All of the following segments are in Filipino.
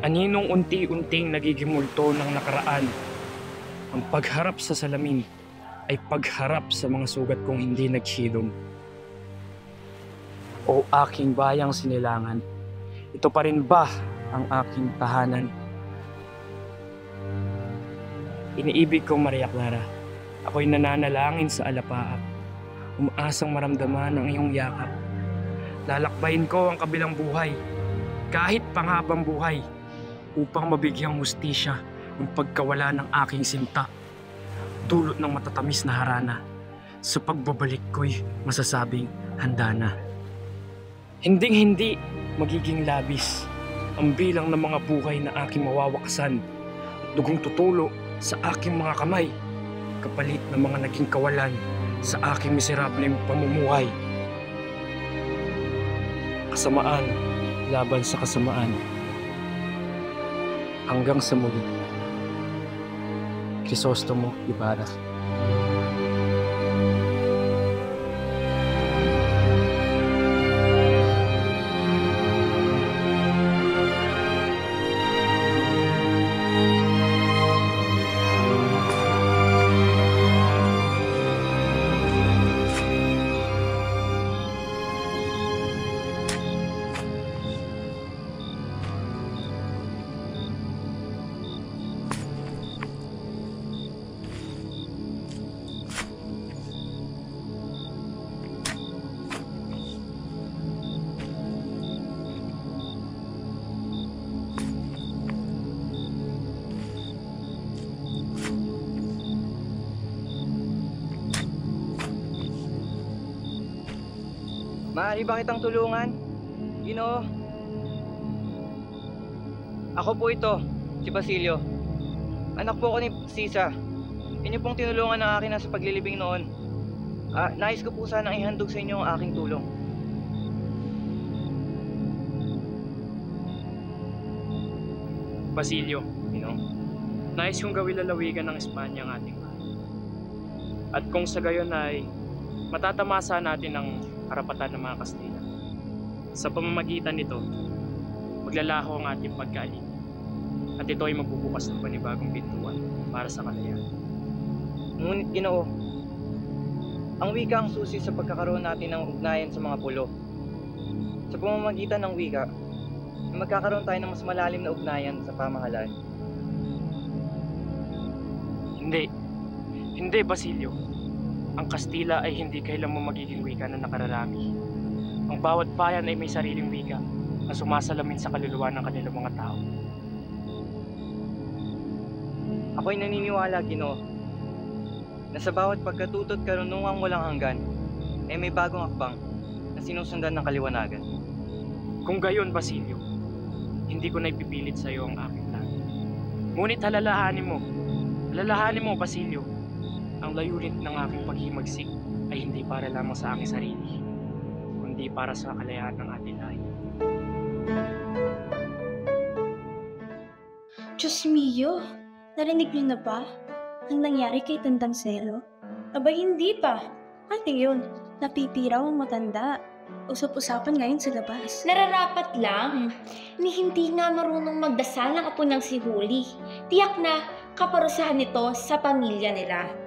Aninong unti-unting nagiging multo ng nakaraan. Ang pagharap sa salamin ay pagharap sa mga sugat kong hindi nagsilom. O aking bayang sinilangan, ito pa rin ba ang aking tahanan? Iniibig ko, Maria Clara. Ako'y nananalangin sa alapaap. Umaasang maramdaman ang iyong yakap. Lalakbayin ko ang kabilang buhay, kahit panghabang buhay, upang mabigyang hustisya ang pagkawala ng aking sinta. Dulot ng matatamis na harana, sa pagbabalik ko'y masasabing handa na. Hinding-hindi magiging labis ang bilang ng mga buhay na aking mawawakasan at dugong tutulo sa aking mga kamay, kapalit ng mga naging kawalan sa aking miserableng pamumuhay. Kasamaan laban sa kasamaan. Hanggang sa muli. Crisostomo Ibarra. Maaari ba kitang tulungan? Ginoo? Ako po ito, si Basilio. Anak po ko ni Sisa. Inyo pong tinulungan ng akin sa paglilibing noon. Nais ko po sanang ihandog sa inyo ang aking tulong. Basilio, nais kong gawin lalawigan ng Espanya ang ating bahay. At kung sa gayon ay matatamasa natin ang karapatan ng mga Kastila. Sa pamamagitan nito, maglalaho ang ating pagkaalip. At ito ay magbubukas ng panibagong pintuan para sa kalayaan. Ngunit Ginoo, ang wika ang susi sa pagkakaroon natin ng ugnayan sa mga pulo. Sa pamamagitan ng wika, magkakaroon tayo ng mas malalim na ugnayan sa pamahalaan. Hindi, Basilio. Ang Kastila ay hindi kailanman magiging wika na nakararami. Ang bawat bayan ay may sariling wika na sumasalamin sa kaluluwa ng kanilang mga tao. Ako'y naniniwala, Ginoo, na sa bawat pagkatuto't karunungang walang hanggan, ay may bagong akbang na sinusundan ng kaliwanagan. Kung gayon, Basilio, hindi ko na ipipilit sa iyo ang aking plano. Ngunit alalahanin mo, Basilio, ang layunin ng aking paghimagsik ay hindi para lamang sa aking sarili, kundi para sa kalayaan ng ating lahi. Diyos mio, narinig niyo na ba ang nangyari kay Tandang Selo? Aba hindi pa. Ano yun? Napipiraw ang matanda. Usap-usapan ngayon sa labas. Nararapat lang ni hindi nga marunong magdasal ng apo niyang si Huli. Tiyak na kaparusahan nito sa pamilya nila.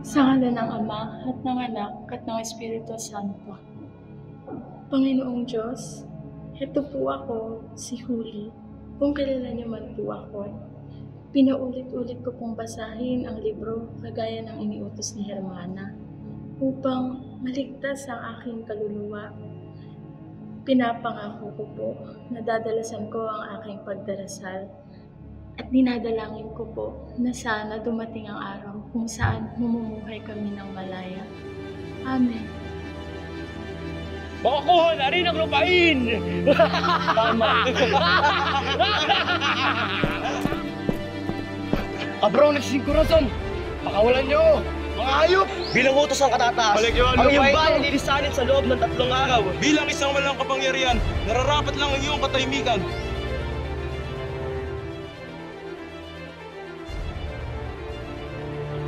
Sa ngalan ng Ama at ng Anak at ng Espiritu Santo. Panginoong Diyos, heto po ako, si Huli. Kung kilala niyo man po ako, pinaulit-ulit ko pong basahin ang libro kagaya ng iniutos ni Hermana upang maligtas ang aking kaluluwa. Pinapangako ko po na dadalasan ko ang aking pagdarasal at dinadalangin ko po na sana dumating ang araw kung saan mamumuhay kami ng malaya. Amen. Makukuha na rin ang lupain! Tama! Cabrones sin corazon! Pakawalan niyo! Mga hayop! Bilang utos ng katataas, Balik yun, ang iyong lupa bayan ito. lilisanin sa loob ng 3 araw. Bilang isang walang kapangyarihan, nararapat lang ang iyong katahimikan.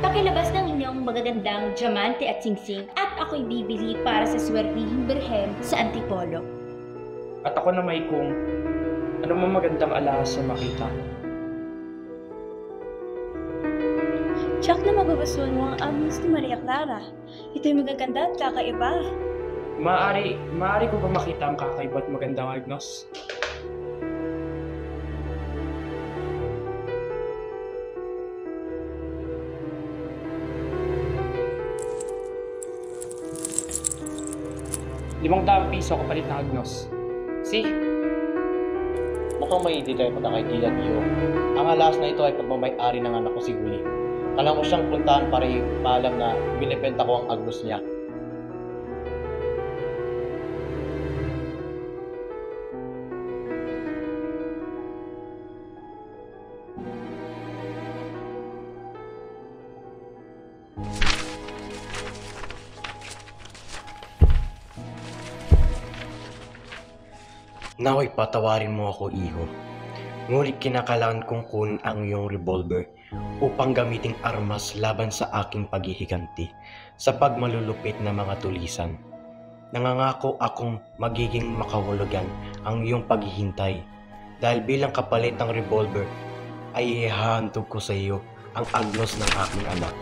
Pakilabas ng inyong magagandang diamante at singsing at ako'y bibili para sa swertihing birhen sa Antipolo. At ako na may kung ano mang magandang alahas na makita. Tiyak na magugustuhan mo ang Agnes ni Maria Clara. Ito'y magaganda at kakaiba. Maaari ko ba makita ang kakaiba at magandang Agnos? ₱500 kapalit na Agnos. Mukhang may detalye na kay Tila Dio. Ang alas na ito ay pagmamay-ari ng anak ko si Huli. Kailangan ko siyang puntahan para ipaalam na binibenta ko ang Agnos niya. Naway patawarin mo ako, iho. Ngunit kinakailangan kong kunin ang iyong revolver upang gamiting armas laban sa aking paghihiganti sa pagmalulupit na mga tulisan. Nangangako akong magiging makahulugan ang iyong paghihintay dahil bilang kapalit ng revolver ay ihahandog ko sa iyo ang Agnos ng aking anak.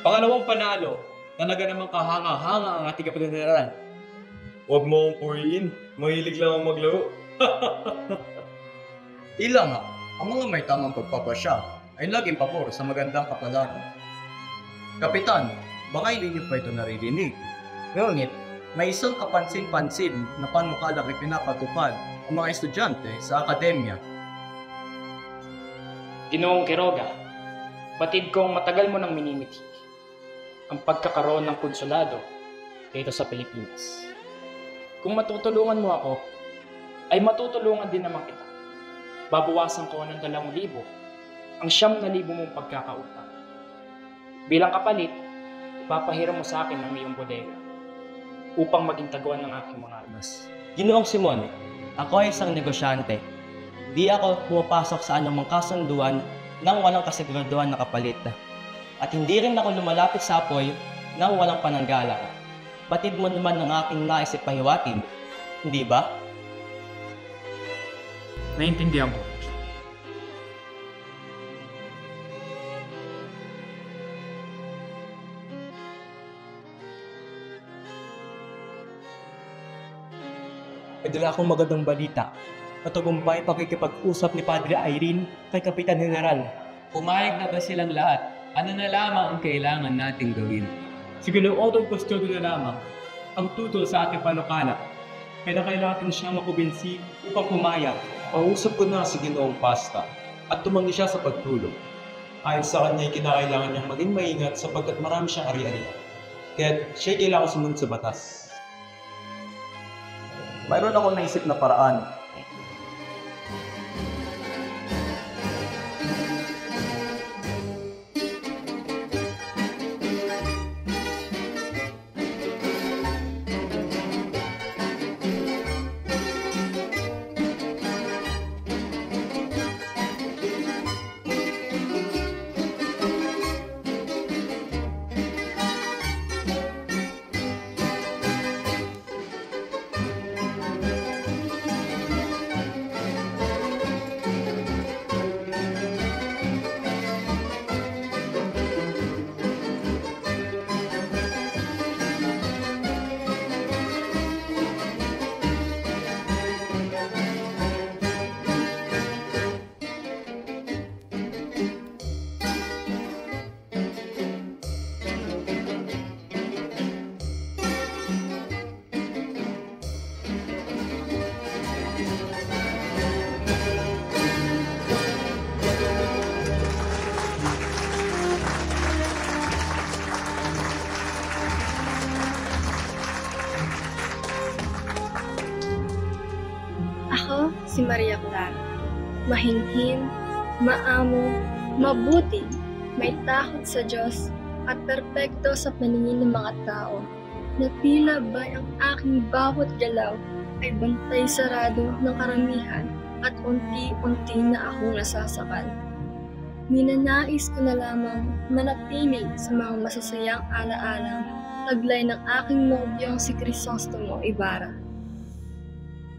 Pangalawang panalo, talaga namang kahanga-hanga ang ating kapatid-general. Huwag mo akong puriin, mahilig lang akong maglaro. Tila nga, ang mga may tamang pagpapasya ay laging pabor sa magandang kapalaran. Kapitan, baka hindi niyo pa ito naririnig. Ngunit, may isang kapansin-pansin na panukalang ipinapatupad ang mga estudyante sa akademya. Ginoong Quiroga, batid kong matagal mo nang minimithi ang pagkakaroon ng konsulado dito sa Pilipinas. Kung matutulungan mo ako, ay matutulungan din naman kita. Babawasan ko ng 2,000 ang 9,000 mong pagkakautang. Bilang kapalit, ipapahiram mo sa akin ang iyong bodega upang maging taguan ng aking mga armas. Ginoong Simon, ako ay isang negosyante. Di ako pumapasok sa anumang kasunduan nang walang kasiguraduhan na kapalit. At hindi rin ako lumalapit sa apoy nang walang pananggalang. Batid mo naman ng aking nais ipahiwatig, hindi ba? Naintindihan ko. May dala akong magandang balita. Matagumpay pakikipag-usap ni Padre Irene kay Kapitan General. Pumayag na ba silang lahat? Ano na lamang ang kailangan nating gawin? Si Ginoong Otong Custodio na lamang ang tutol sa ating panukala. Kaya kailangan siya makubinsi upang pumayag. Pausap ko na si Ginoong Pasta at tumanggi siya sa pagtulong. Ayon sa kanya, kinakailangan niyang maging maingat sapagkat marami siyang ari-ari. Kaya siya kailangan sumunod sa batas. Mayroon akong naisip na paraan. si Maria Clara. Mahinhin, maamo, mabuti, may takot sa Diyos, at perpekto sa paningin ng mga tao, na tila ba ang aking bawat galaw ay bantay sarado ng karamihan at unti-unti na akong nasasakal. Ninanais ko na lamang manatili sa mga masasayang alaala taglay ng aking nobyong si Crisostomo Ibarra.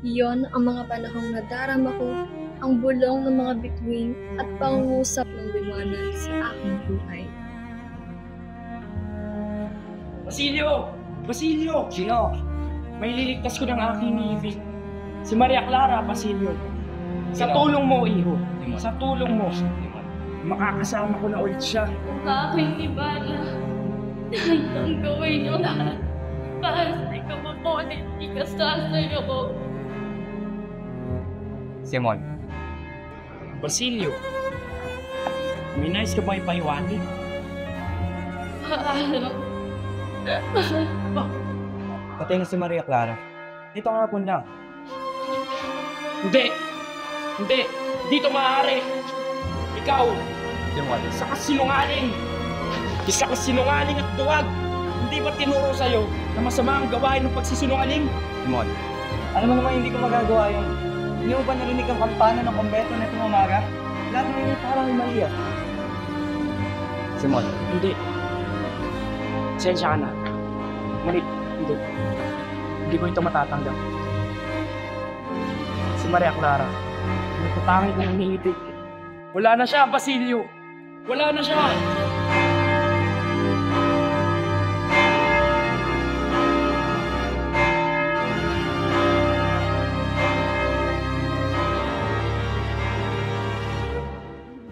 Iyon ang mga panahong nadarama ko ang bulong ng mga bituin at pangungusap ng liwanag sa aking buhay. Basilio! Basilio! Sino? May liligtas ko ng aking ibig. Si Maria Clara, Basilio. Sa tulong mo, iho. Sa tulong mo. Makakasama ko na ulit siya. Ang aking Ibarra, hanggang gawin niyo lahat para sa ikapakulit ikasal sa'yo ko. Simon. Basilio, may nais ka ba ipahiwatig? Patay na si Maria Clara. Dito nga po lang. Hindi! Hindi! Dito maaari! Ikaw! Simon. Isa ka sinungaling! Isa ka sinungaling at duwag! Hindi ba tinuro sa'yo na masama ang gawain ng pagsisinungaling? Simon. Alam mo naman hindi ko magagawa yun. Hindi mo ba narinig ang kampana ng kumbento na itong umaga? Lahat ng ini parang ni Maria. Simon. Hindi. Sensya ka na. Ngunit, hindi. Hindi ko ito matatanggap. Si Maria Clara, natatangin kong iniibig. Wala na siya, Basilio! Wala na siya!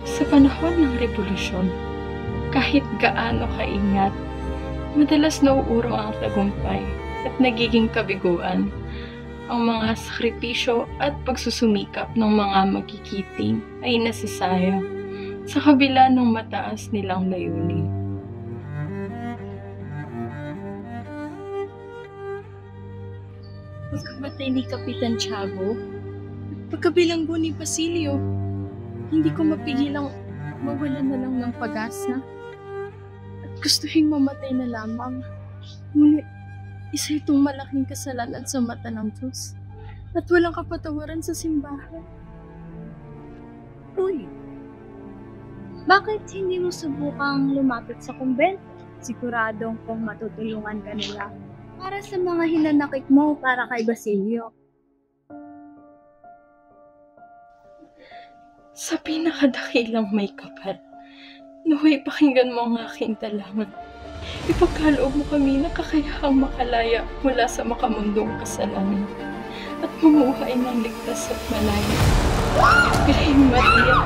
Sa panahon ng revolusyon, kahit gaano kaingat, madalas nauurong ang tagumpay at nagiging kabiguan ang mga sakripisyo at pagsusumikap ng mga magigiting ay nasasayang sa kabila ng mataas nilang layunin. Pagkamatay ni Kapitan Tiago at pagkabilanggo ni Basilio, hindi ko mapigilang mawalan na lang ng pag-asa at gustuhin mamatay na lamang. Ngunit isa itong malaking kasalanan sa mata ng Diyos at walang kapatawaran sa simbahan. Uy, bakit hindi mo subukang lumapit sa kumbento? Siguradong kung matutulungan ka nila para sa mga hinanakit mo para kay Basilio. Sa pinakadakilang may kapal, naway pakinggan mo ang aking dalangin. Ipagkaloob mo kami na kakayahang makalaya mula sa makamundong kasalanan at mamuhay ng ligtas at malaya. Birheng Maria,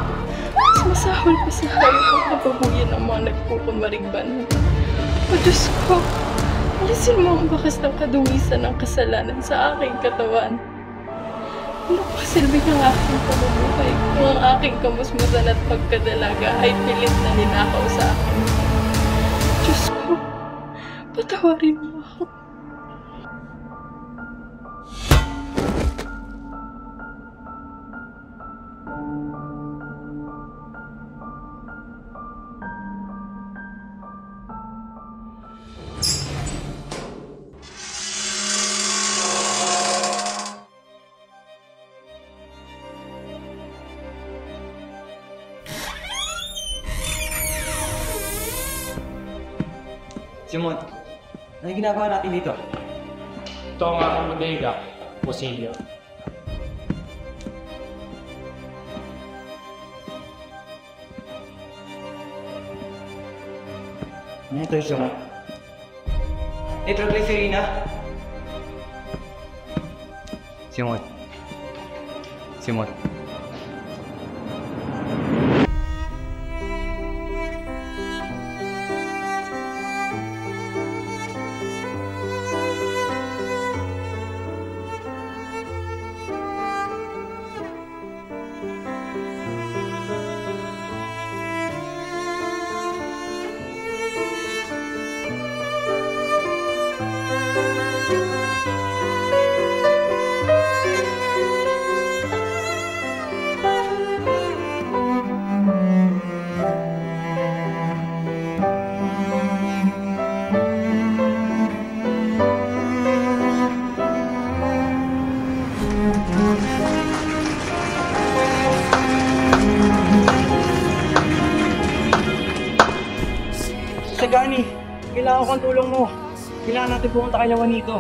mas masahol pa sa kayo kung napabuyan ng mga nagpupumaring banal. O Diyos ko, alisin mo ang bakas ng kadumisan ng kasalanan sa aking katawan. Ano pa silbi ng aking pamumuhay kung ang aking kamusmusan at pagkadalaga ay pilit na ninakaw sa akin? Diyos ko, patawarin mo ako. Simon, ano yung ginagawa natin dito? Ito ang aking bodega, Basilio. Ano ito yung Simon? Nitroglycerina? Simon. Simon. Kailangan ko ang tulong mo. Kailangan natin pumunta kay Juanito.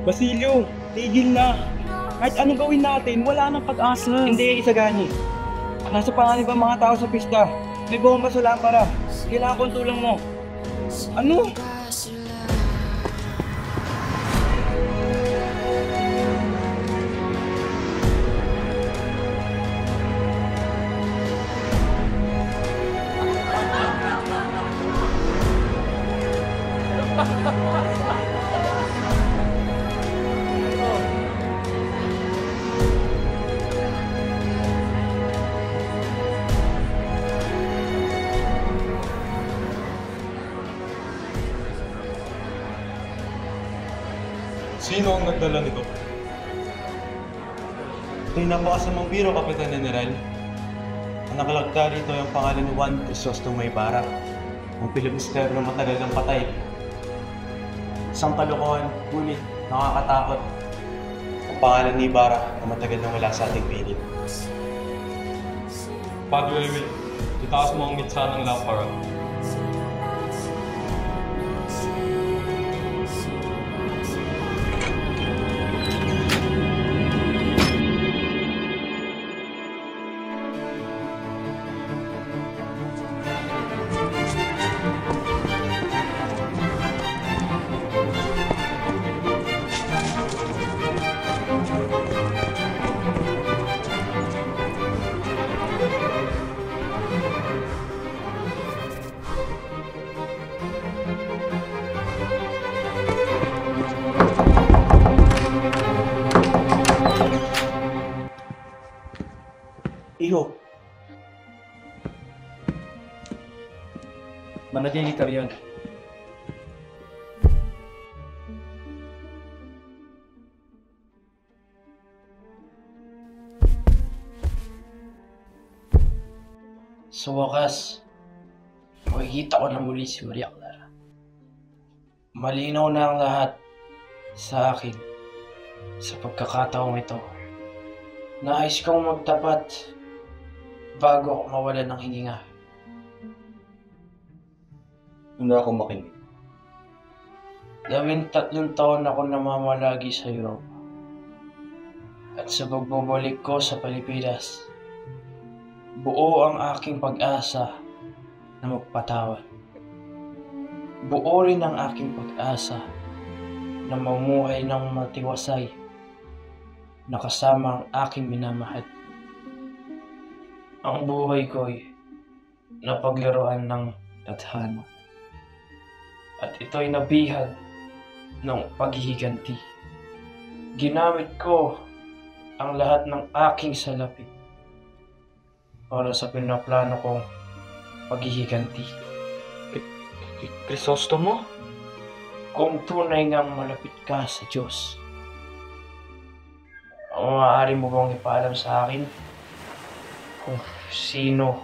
Basilio, tigil na. Kahit anong gawin natin, wala nang pag-asa. Hindi, Isagani. Nasa panganib ang mga tao sa pista. May bomba sa lampara. Kailangan ko ang tulong mo. Ano? Sino ang nagdala nito? Ito'y napakasamang biro, Kapitan General. Ang nakalagda rito ay ang pangalan ni Juan Crisostong Maybara, ang Filibuster na matagal ng patay. Isang kalokohan, ngunit nakakatakot. Ang pangalan ni Ibarra na matagal na wala sa ating piling. Padre Will, itaas mo ang mitsa ng lampara. Iho, Managinitor yun. Sa wakas, makikita ko na muli si Maria Clara. Malinaw na ang lahat sa akin sa pagkakataong ito. Nais kong magtapat bago ako mawala ng hininga. hindi ako makinig. 13 taon ako namamalagi sa Europa. At sa pagbabalik ko sa Pilipinas, buo ang aking pag-asa na magpatawad. Buo rin ang aking pag-asa na mamuhay ng matiwasay na kasama ang aking minamahal. Ang buhay ko'y napaglaruan ng tadhana. At ito'y nabihag ng paghihiganti. Ginamit ko ang lahat ng aking salapi para sa pinaplano kong paghihiganti. Crisostomo? Kung tunay ngang malapit ka sa Diyos, maaari mo bang ipaalam sa akin kung sino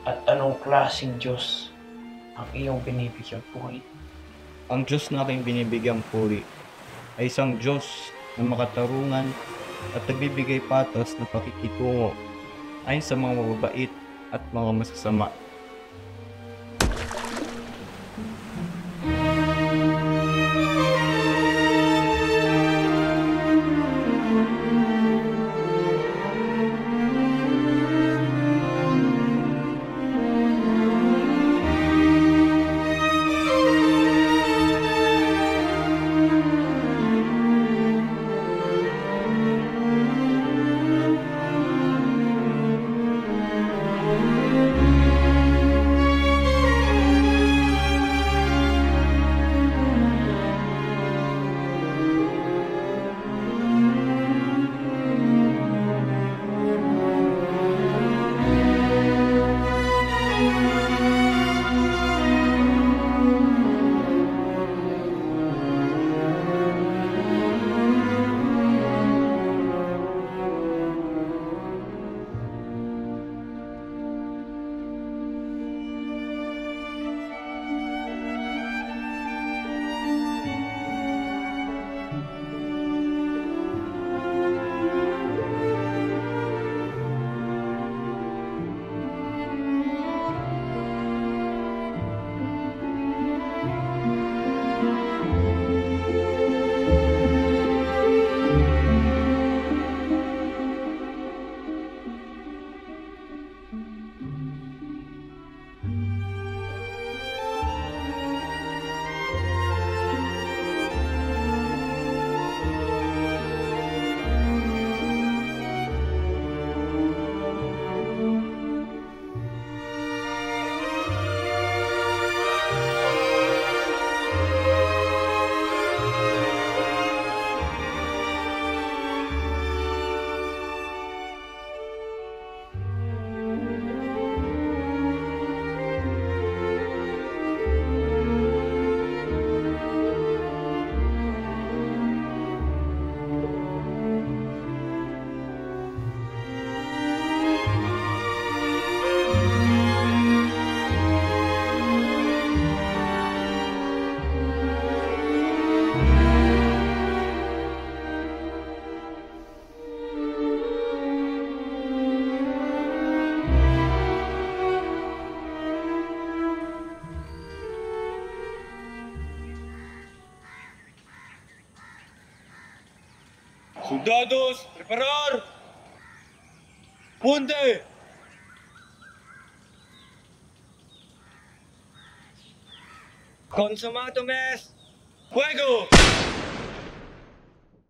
at anong klaseng Diyos ang iyong binibigyang puri? Ang Diyos nating binibigyang puri ay isang Diyos na makatarungan at nagbibigay patas na pakikitungo ayon sa mga mababait at mga masasama. Soldados, preparar! Punte! Consumato, mes! Fuego!